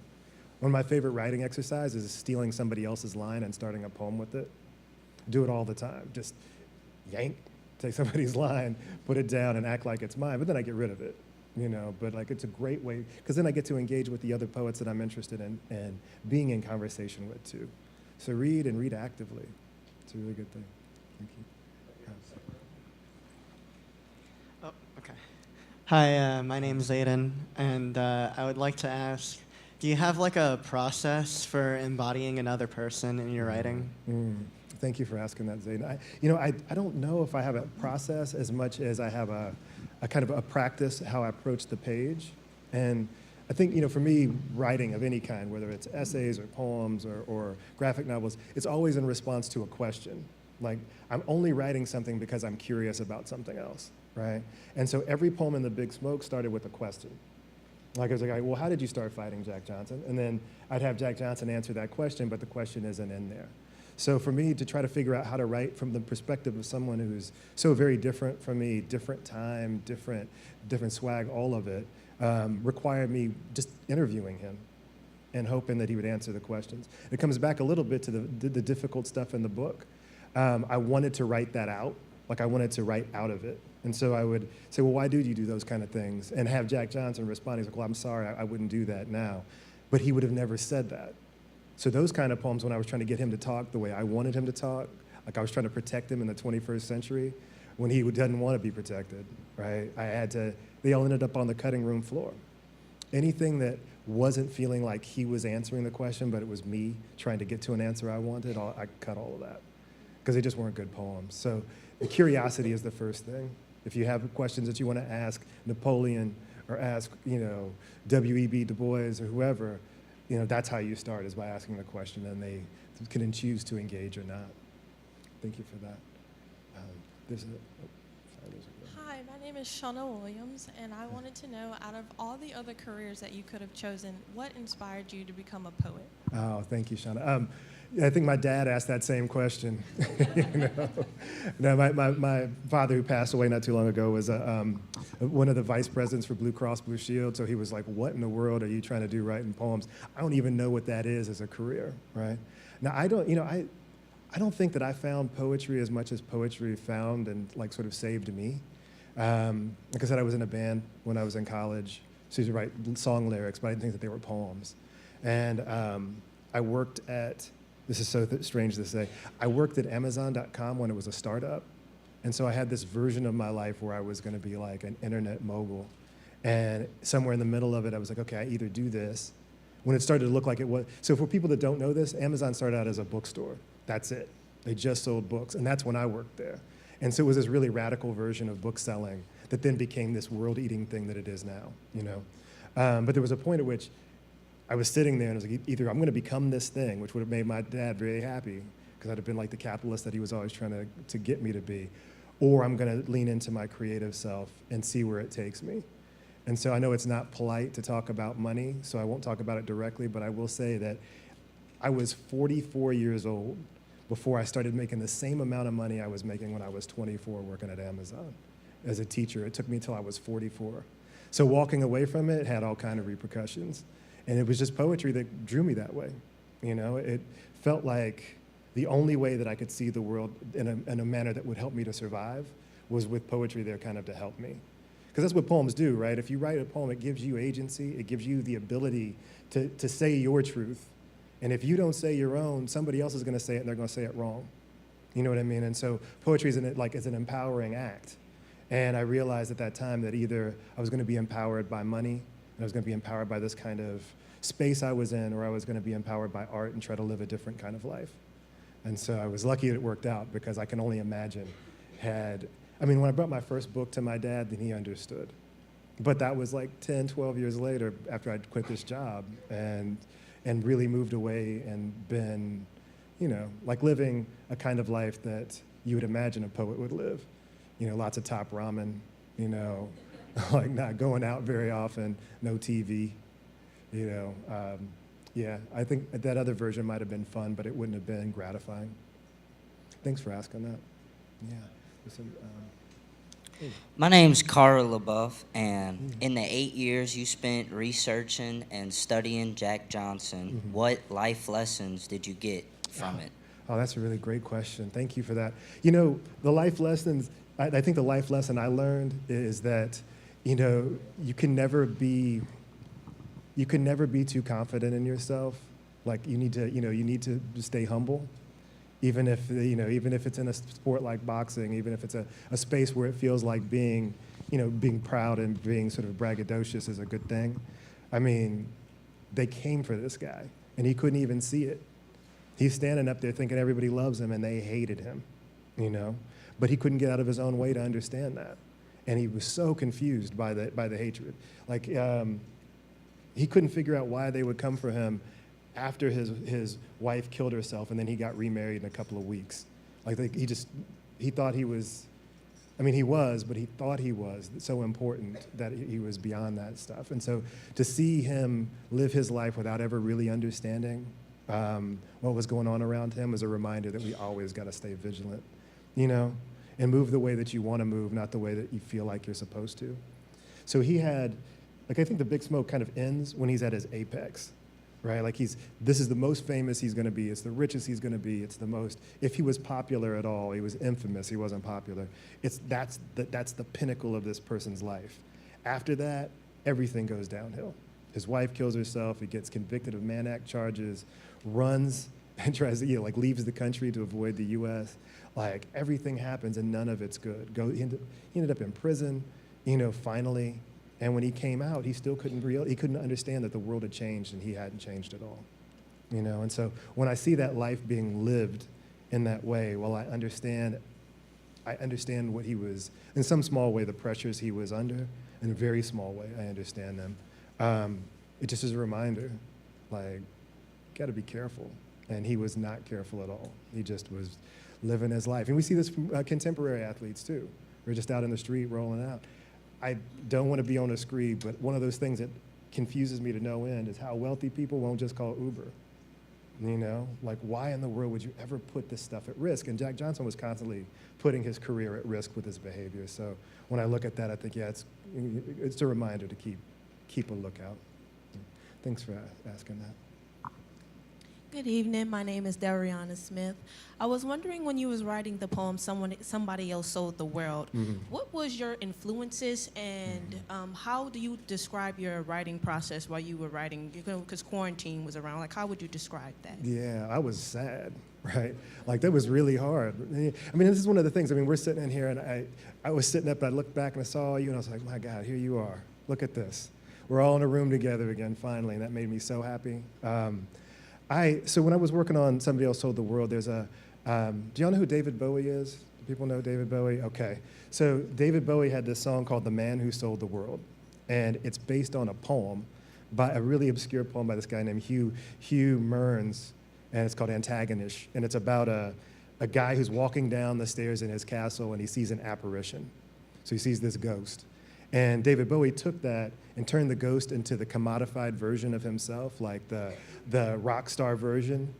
Speaker 2: One of my favorite writing exercises is stealing somebody else's line and starting a poem with it. Do it all the time. Just take somebody's line, put it down, and act like it's mine, but then I get rid of it. But like, it's a great way, because then I get to engage with the other poets that I'm interested in and being in conversation with too. So read and read actively. It's a really good thing. Thank you.
Speaker 12: Oh, okay. Hi, my name's Aiden, and I would like to ask, do you have like a process for embodying another person in your writing?
Speaker 2: Thank you for asking that, Zayn. I don't know if I have a process as much as I have a kind of a practice how I approach the page. And I think, for me, writing of any kind, whether it's essays or poems or graphic novels, it's always in response to a question. Like, I'm only writing something because I'm curious about something else, right? And so every poem in The Big Smoke started with a question. Like, I was like, well, how did you start fighting Jack Johnson? And then I'd have Jack Johnson answer that question, but the question isn't in there. So for me to try to figure out how to write from the perspective of someone who's so very different from me, different time, different swag, all of it, required me just interviewing him and hoping that he would answer the questions. It comes back a little bit to the difficult stuff in the book. I wanted to write that out. Like, I wanted to write out of it. And so I would say, well, why do you do those kind of things? And have Jack Johnson respond. He's like, well, I'm sorry, I wouldn't do that now. But he would have never said that. So those kind of poems, when I was trying to get him to talk the way I wanted him to talk, like I was trying to protect him in the 21st century, when he doesn't want to be protected, right? They all ended up on the cutting room floor. Anything that wasn't feeling like he was answering the question, but it was me trying to get to an answer I wanted, I cut all of that, because they just weren't good poems. So the curiosity is the first thing. If you have questions that you want to ask Napoleon or ask, W.E.B. Du Bois or whoever, that's how you start, is by asking the question, and they can choose to engage or not. Thank you for that.
Speaker 13: Hi, my name is Shauna Williams, and I wanted to know, out of all the other careers that you could have chosen, what inspired you to become a poet?
Speaker 2: Oh, thank you, Shauna. I think my dad asked that same question. My father, who passed away not too long ago, was one of the vice presidents for Blue Cross Blue Shield. So he was like, "What in the world are you trying to do writing poems? I don't even know what that is as a career, right?" Now I don't think that I found poetry as much as poetry found and like sort of saved me. Like I said, I was in a band when I was in college. So I used to write song lyrics, but I didn't think that they were poems. And I worked at, this is so strange to say, I worked at Amazon.com when it was a startup. And so I had this version of my life where I was going to be like an internet mogul. And somewhere in the middle of it, I was like, okay, I either do this. When it started to look like it was, so for people that don't know this, Amazon started out as a bookstore. That's it. They just sold books. And that's when I worked there. And so it was this really radical version of book selling that then became this world-eating thing that it is now, you know. But there was a point at which I was sitting there and I was like, either I'm going to become this thing, which would have made my dad very happy, because I'd have been like the capitalist that he was always trying to get me to be, or I'm going to lean into my creative self and see where it takes me. And so I know it's not polite to talk about money, so I won't talk about it directly, but I will say that I was 44 years old before I started making the same amount of money I was making when I was 24 working at Amazon as a teacher. It took me until I was 44. So walking away from it had all kind of repercussions. And it was just poetry that drew me that way. You know, it felt like the only way that I could see the world in a manner that would help me to survive was with poetry there kind of to help me. Because that's what poems do, right? If you write a poem, it gives you agency, it gives you the ability to say your truth. And if you don't say your own, somebody else is going to say it and they're going to say it wrong. You know what I mean? And so poetry is an empowering act. And I realized at that time that either I was going to be empowered by money, and I was going to be empowered by this kind of space I was in, or I was going to be empowered by art and try to live a different kind of life. And so I was lucky that it worked out, because I can only imagine when I brought my first book to my dad, then he understood. But that was like 10, 12 years later after I'd quit this job and really moved away and been, you know, like living a kind of life that you would imagine a poet would live. You know, lots of top ramen, you know, like not going out very often, no TV, you know. Yeah, I think that other version might have been fun, but it wouldn't have been gratifying. Thanks for asking that. Yeah.
Speaker 14: My name's Carl LaBeouf, and in the 8 years you spent researching and studying Jack Johnson, what life lessons did you get from it?
Speaker 2: Oh, that's a really great question. Thank you for that. You know, the life lessons, I think the life lesson I learned is that, you know, you can never be too confident in yourself. Like you need to stay humble. Even if it's in a sport like boxing, even if it's a space where it feels like being proud and being sort of braggadocious is a good thing. I mean, they came for this guy, and he couldn't even see it. He's standing up there thinking everybody loves him, and they hated him, you know? But he couldn't get out of his own way to understand that. And he was so confused by the hatred. Like, he couldn't figure out why they would come for him after his wife killed herself, and then he got remarried in a couple of weeks. Like he thought he was, I mean, he was, but he thought he was so important that he was beyond that stuff. And so to see him live his life without ever really understanding what was going on around him was a reminder that we always got to stay vigilant, you know, and move the way that you want to move, not the way that you feel like you're supposed to. So he had, like, I think the Big Smoke kind of ends when he's at his apex. Right, like this is the most famous he's going to be. It's the richest he's going to be. It's the most. If he was popular at all, he was infamous. He wasn't popular. That's the pinnacle of this person's life. After that, everything goes downhill. His wife kills herself. He gets convicted of Mann Act charges, runs and tries to leaves the country to avoid the U.S. Like everything happens and none of it's good. He ended up in prison, you know, finally. And when he came out, he still couldn't understand that the world had changed and he hadn't changed at all, you know? And so when I see that life being lived in that way, well, I understand what he was, in some small way, the pressures he was under. In a very small way, I understand them. It just is a reminder, like, got to be careful. And he was not careful at all. He just was living his life. And we see this from contemporary athletes too. We're just out in the street rolling out. I don't want to be on a screed, but one of those things that confuses me to no end is how wealthy people won't just call Uber. You know, like why in the world would you ever put this stuff at risk? And Jack Johnson was constantly putting his career at risk with his behavior. So when I look at that, I think, yeah, it's a reminder to keep a lookout. Thanks for asking that.
Speaker 15: Good evening. My name is Dariana Smith. I was wondering, when you was writing the poem, Somebody Else Sold the World, what was your influences, and how do you describe your writing process while you were writing? Because quarantine was around. Like, how would you describe that?
Speaker 2: Yeah, I was sad, right? Like, that was really hard. I mean, this is one of the things. I mean, we're sitting in here, and I was sitting up, and I looked back, and I saw you, and I was like, my God, here you are. Look at this. We're all in a room together again, finally, and that made me so happy. So when I was working on Somebody Else Sold the World, there's do y'all know who David Bowie is? People know David Bowie? Okay. So David Bowie had this song called The Man Who Sold the World, and it's based on a poem by a really obscure poem by this guy named Hugh Mearns, and it's called Antagonist, and it's about a guy who's walking down the stairs in his castle and he sees an apparition. So he sees this ghost. And David Bowie took that and turned the ghost into the commodified version of himself, like the rock star version.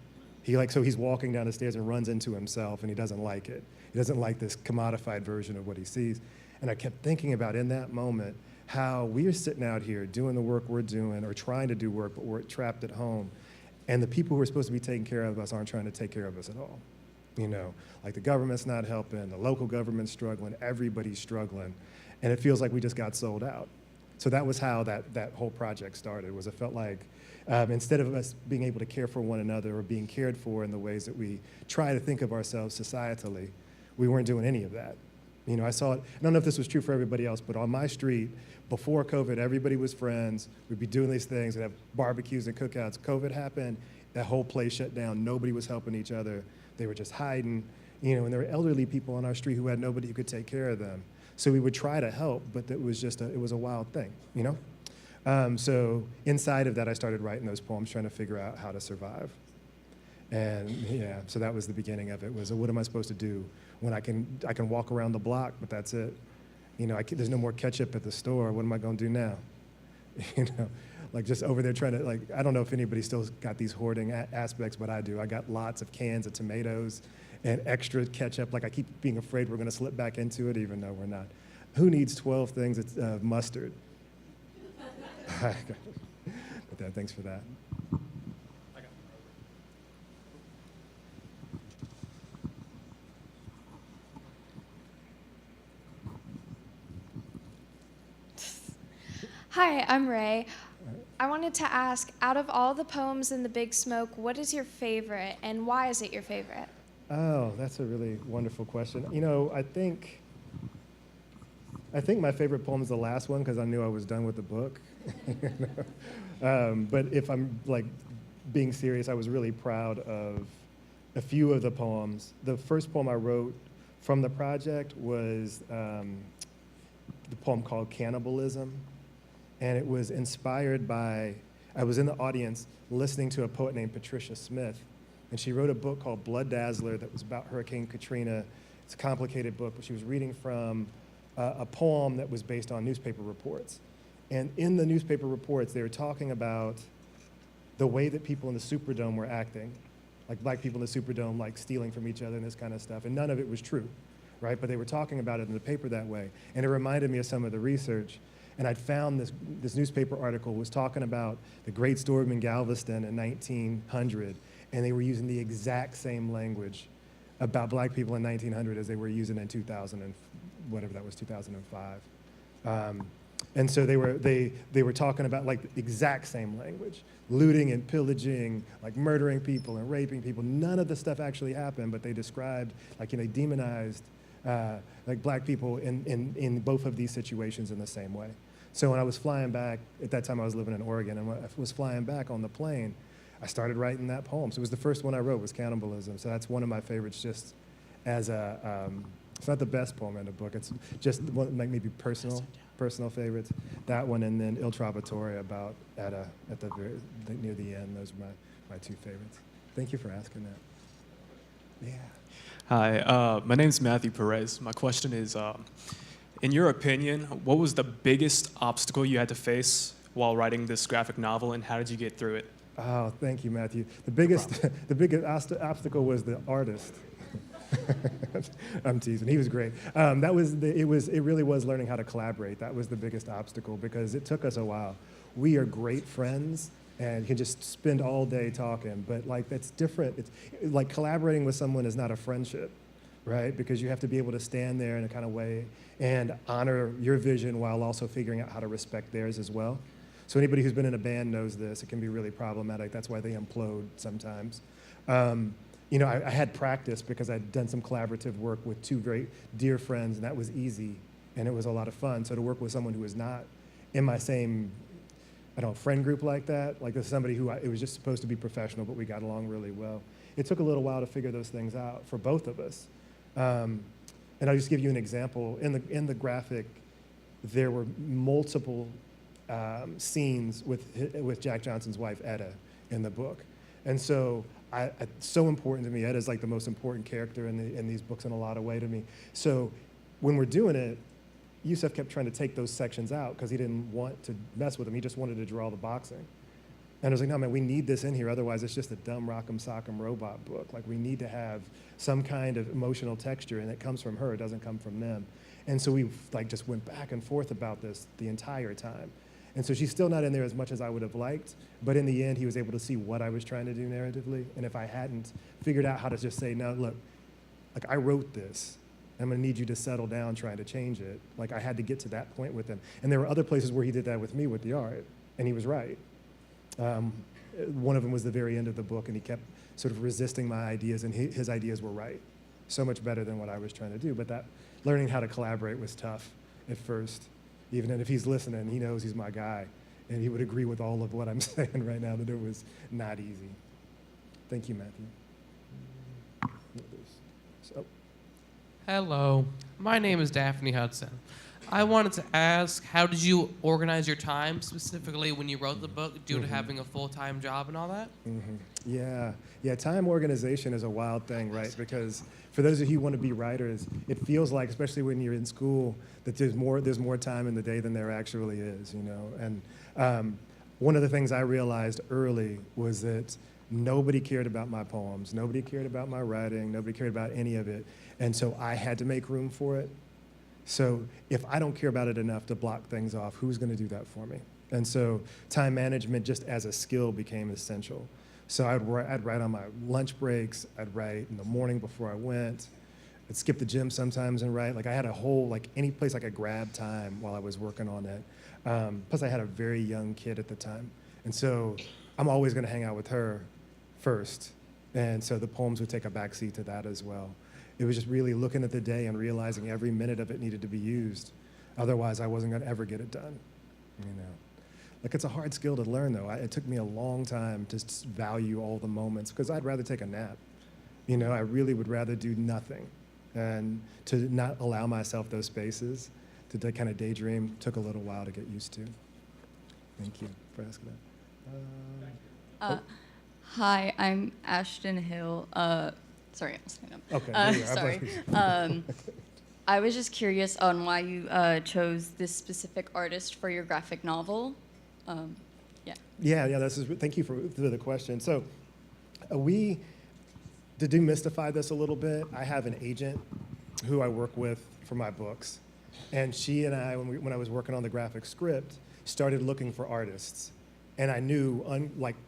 Speaker 2: So he's walking down the stairs and runs into himself, and he doesn't like it. He doesn't like this commodified version of what he sees. And I kept thinking about in that moment how we are sitting out here doing the work we're doing or trying to do work, but we're trapped at home. And the people who are supposed to be taking care of us aren't trying to take care of us at all. You know, like the government's not helping, the local government's struggling, everybody's struggling. And it feels like we just got sold out. So that was how that whole project started, was it felt like instead of us being able to care for one another or being cared for in the ways that we try to think of ourselves societally, we weren't doing any of that. You know, I saw it, I don't know if this was true for everybody else, but on my street, before COVID, everybody was friends. We'd be doing these things and have barbecues and cookouts. COVID happened, that whole place shut down. Nobody was helping each other. They were just hiding, you know, and there were elderly people on our street who had nobody who could take care of them. So we would try to help, but it was just it was a wild thing, you know? So inside of that, I started writing those poems, trying to figure out how to survive. And yeah, so that was the beginning of it, was what am I supposed to do when I can walk around the block, but that's it. You know, there's no more ketchup at the store. What am I going to do now? You know, like just over there trying to, like, I don't know if anybody still got these hoarding aspects, but I do. I got lots of cans of tomatoes and extra ketchup. Like I keep being afraid we're going to slip back into it, even though we're not. Who needs 12 things of mustard? But thanks for that.
Speaker 16: Hi, I'm Ray. I wanted to ask, out of all the poems in The Big Smoke, what is your favorite, and why is it your favorite?
Speaker 2: Oh, that's a really wonderful question. You know, I think my favorite poem is the last one because I knew I was done with the book. But if I'm like being serious, I was really proud of a few of the poems. The first poem I wrote from the project was the poem called Cannibalism. And it was inspired by, I was in the audience listening to a poet named Patricia Smith, and she wrote a book called Blood Dazzler that was about Hurricane Katrina. It's a complicated book, but she was reading from a poem that was based on newspaper reports. And in the newspaper reports, they were talking about the way that people in the Superdome were acting, like black people in the Superdome, like stealing from each other and this kind of stuff, and none of it was true, right? But they were talking about it in the paper that way, and it reminded me of some of the research. And I'd found this newspaper article was talking about the Great Storm in Galveston in 1900, and they were using the exact same language about black people in 1900 as they were using in 2000 and whatever that was, 2005. And so they were talking about like the exact same language, looting and pillaging, like murdering people and raping people. None of the stuff actually happened, but they described, like, you know, they demonized like black people in both of these situations in the same way. So when I was flying back, at that time I was living in Oregon, and when I was flying back on the plane, I started writing that poem. So it was the first one I wrote, was Cannibalism. So that's one of my favorites, just as a, it's not the best poem in the book, it's just one, like maybe personal favorites. That one, and then Il Trovatore about at the very, near the end. Those are my two favorites. Thank you for asking that. Yeah.
Speaker 17: Hi, my name's Matthew Perez. My question is, in your opinion, what was the biggest obstacle you had to face while writing this graphic novel, and how did you get through it?
Speaker 2: Oh, thank you, Matthew. The biggest obstacle was the artist. I'm teasing. He was great. It really was learning how to collaborate. That was the biggest obstacle because it took us a while. We are great friends and you can just spend all day talking, but like that's different. It's like collaborating with someone is not a friendship, right? Because you have to be able to stand there in a kind of way and honor your vision while also figuring out how to respect theirs as well. So anybody who's been in a band knows this. It can be really problematic. That's why they implode sometimes. You know, I had practice because I'd done some collaborative work with two very dear friends, and that was easy, and it was a lot of fun. So to work with someone who was not in my same, I don't know, friend group like that, like somebody who it was just supposed to be professional, but we got along really well. It took a little while to figure those things out for both of us. And I'll just give you an example. In the graphic, there were multiple scenes with Jack Johnson's wife, Etta, in the book. And so it's so important to me. Etta's like the most important character in these books in a lot of way to me. So when we're doing it, Yusef kept trying to take those sections out because he didn't want to mess with them. He just wanted to draw the boxing. And I was like, no, man, we need this in here. Otherwise, it's just a dumb rock'em sock'em robot book. Like, we need to have some kind of emotional texture, and it comes from her. It doesn't come from them. And so we like just went back and forth about this the entire time. And so she's still not in there as much as I would have liked, but in the end, he was able to see what I was trying to do narratively. And if I hadn't figured out how to just say, no, look, like, I wrote this. I'm gonna need you to settle down trying to change it. Like, I had to get to that point with him. And there were other places where he did that with me with the art, and he was right. One of them was the very end of the book, and he kept sort of resisting my ideas, and his ideas were right. So much better than what I was trying to do. But that learning how to collaborate was tough at first. Even if he's listening, he knows he's my guy, and he would agree with all of what I'm saying right now, that it was not easy. Thank you, Matthew. So.
Speaker 18: Hello, my name is Daphne Hudson. I wanted to ask, how did you organize your time, specifically when you wrote the book, due to having a full-time job and all that?
Speaker 2: Yeah, time organization is a wild thing, right? Because for those of you who want to be writers, it feels like, especially when you're in school, that there's more time in the day than there actually is, you know? And one of the things I realized early was that nobody cared about my poems, nobody cared about my writing, nobody cared about any of it. And so I had to make room for it. So if I don't care about it enough to block things off, who's going to do that for me? And so time management just as a skill became essential. So I'd write on my lunch breaks, I'd write in the morning before I went, I'd skip the gym sometimes and write. Like, I had a whole, like, any place I could grab time while I was working on it. Plus I had a very young kid at the time. And so I'm always going to hang out with her first. And so the poems would take a backseat to that as well. It was just really looking at the day and realizing every minute of it needed to be used. Otherwise, I wasn't going to ever get it done, you know. Like, it's a hard skill to learn, though. It took me a long time to value all the moments, because I'd rather take a nap. You know, I really would rather do nothing. And to not allow myself those spaces to kind of daydream took a little while to get used to. Thank you for asking that.
Speaker 19: Hi, I'm Ashton Hill. Sorry, I'm standing up.
Speaker 2: Okay.
Speaker 19: Sorry. I was just curious on why you chose this specific artist for your graphic novel.
Speaker 2: Yeah. Thank you for the question. So to demystify this a little bit, I have an agent who I work with for my books. And she and I, when I was working on the graphic script, started looking for artists. And I knew,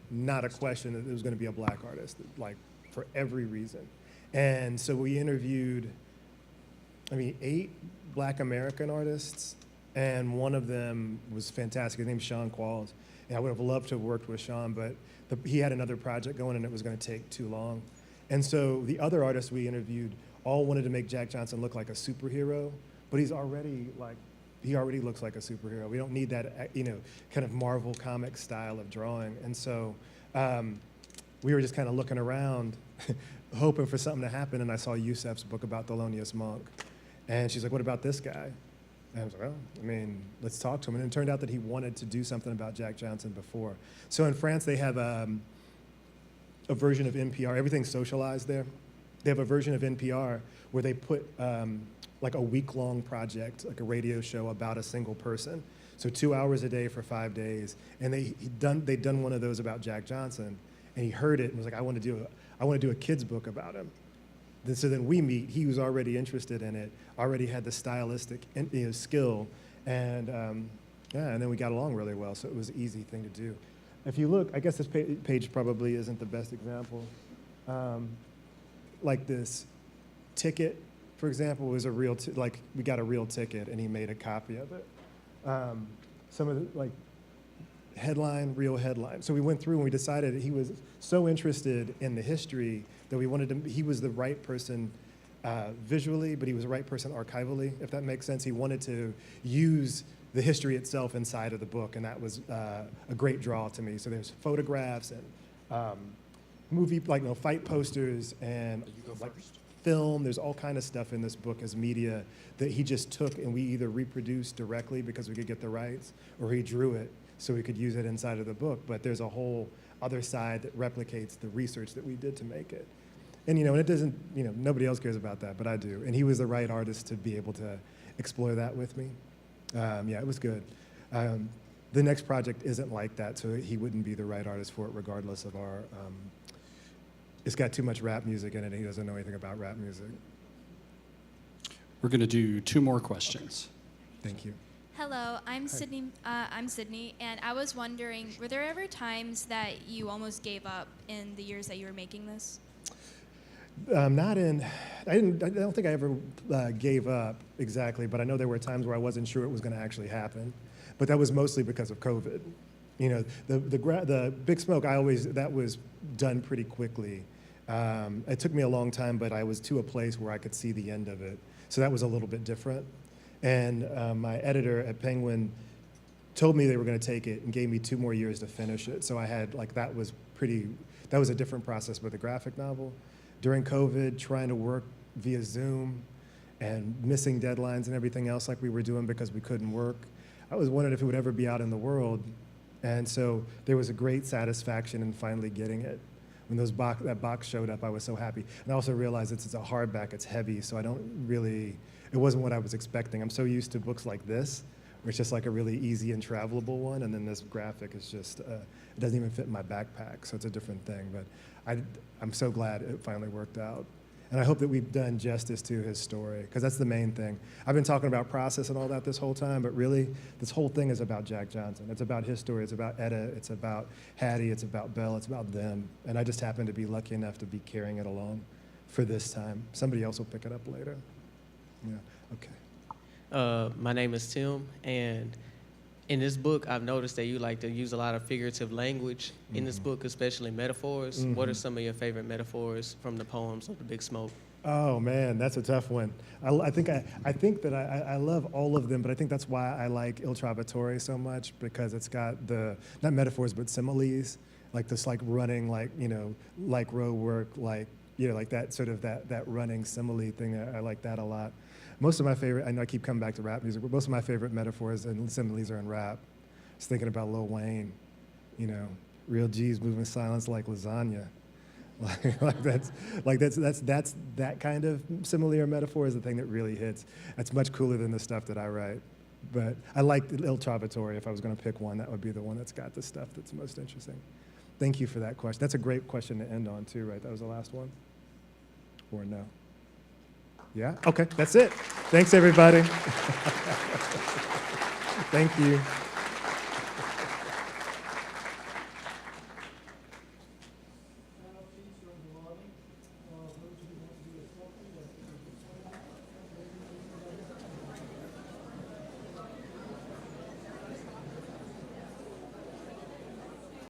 Speaker 2: not a question, that it was going to be a black artist, like, for every reason. And so we interviewed, 8 Black American artists, and one of them was fantastic. His name's Sean Qualls. And I would have loved to have worked with Sean, but he had another project going, and it was going to take too long. And so the other artists we interviewed all wanted to make Jack Johnson look like a superhero, but he already looks like a superhero. We don't need that, kind of Marvel comic style of drawing. And so we were just kind of looking around, hoping for something to happen, and I saw Yusef's book about Thelonious Monk. And she's like, what about this guy? And I was like, well, let's talk to him. And it turned out that he wanted to do something about Jack Johnson before. So in France, they have a version of NPR. Everything's socialized there. They have a version of NPR where they put like a week-long project, like a radio show about a single person. So 2 hours a day for 5 days. And they'd done one of those about Jack Johnson, and he heard it and was like, I want to do a kid's book about him. So then we meet. He was already interested in it, already had the stylistic skill, and then we got along really well. So it was an easy thing to do. If you look, I guess this page probably isn't the best example. Like this ticket, for example, was a real we got a real ticket, and he made a copy of it. Some of the real headline. So we went through and we decided that he was so interested in the history that he was the right person visually, but he was the right person archivally, if that makes sense. He wanted to use the history itself inside of the book, and that was a great draw to me. So there's photographs and fight posters and film. There's all kind of stuff in this book as media that he just took and we either reproduced directly because we could get the rights, or he drew it so we could use it inside of the book. But there's a whole other side that replicates the research that we did to make it. And, and it doesn't, nobody else cares about that, but I do. And he was the right artist to be able to explore that with me. Yeah, it was good. The next project isn't like that, so he wouldn't be the right artist for it regardless of our, it's got too much rap music in it, and he doesn't know anything about rap music.
Speaker 3: We're going to do 2 more questions.
Speaker 2: Thank you.
Speaker 20: Hello, I'm
Speaker 2: Hi.
Speaker 20: Sydney. I'm Sydney, and I was wondering, were there ever times that you almost gave up in the years that you were making this?
Speaker 2: I don't think I ever gave up exactly, but I know there were times where I wasn't sure it was going to actually happen. But that was mostly because of COVID. The Big Smoke, that was done pretty quickly. It took me a long time, but I was to a place where I could see the end of it. So that was a little bit different. And my editor at Penguin told me they were going to take it and gave me 2 more years to finish it. So I had, that was a different process with the graphic novel. During COVID, trying to work via Zoom and missing deadlines and everything else like we were doing because we couldn't work, I was wondering if it would ever be out in the world. And so there was a great satisfaction in finally getting it. When that box showed up, I was so happy. And I also realized it's a hardback, it's heavy, so it wasn't what I was expecting. I'm so used to books like this, where it's just like a really easy and travelable one, and then this graphic is just, it doesn't even fit in my backpack, so it's a different thing. But I'm so glad it finally worked out. And I hope that we've done justice to his story, because that's the main thing. I've been talking about process and all that this whole time, but really, this whole thing is about Jack Johnson. It's about his story, it's about Etta, it's about Hattie, it's about Belle, it's about them. And I just happen to be lucky enough to be carrying it along for this time. Somebody else will pick it up later. Yeah, okay.
Speaker 21: My name is Tim, and in this book, I've noticed that you like to use a lot of figurative language in this book, especially metaphors. What are some of your favorite metaphors from the poems of the Big Smoke?
Speaker 2: Oh man, that's a tough one. I think that I love all of them, but I think that's why I like Il Trovatore so much, because it's got not metaphors but similes, like this running, like row work, like that sort of that running simile thing. I like that a lot. Most of my favorite, I know I keep coming back to rap music, but most of my favorite metaphors and similes are in rap. Just thinking about Lil Wayne, real G's moving silence like lasagna. That's that kind of simile or metaphor is the thing that really hits. That's much cooler than the stuff that I write. But I like Il Trovatore. If I was going to pick one, that would be the one that's got the stuff that's most interesting. Thank you for that question. That's a great question to end on too, right? That was the last one? Or no? Yeah? Okay, that's it. Thanks, everybody. Thank you.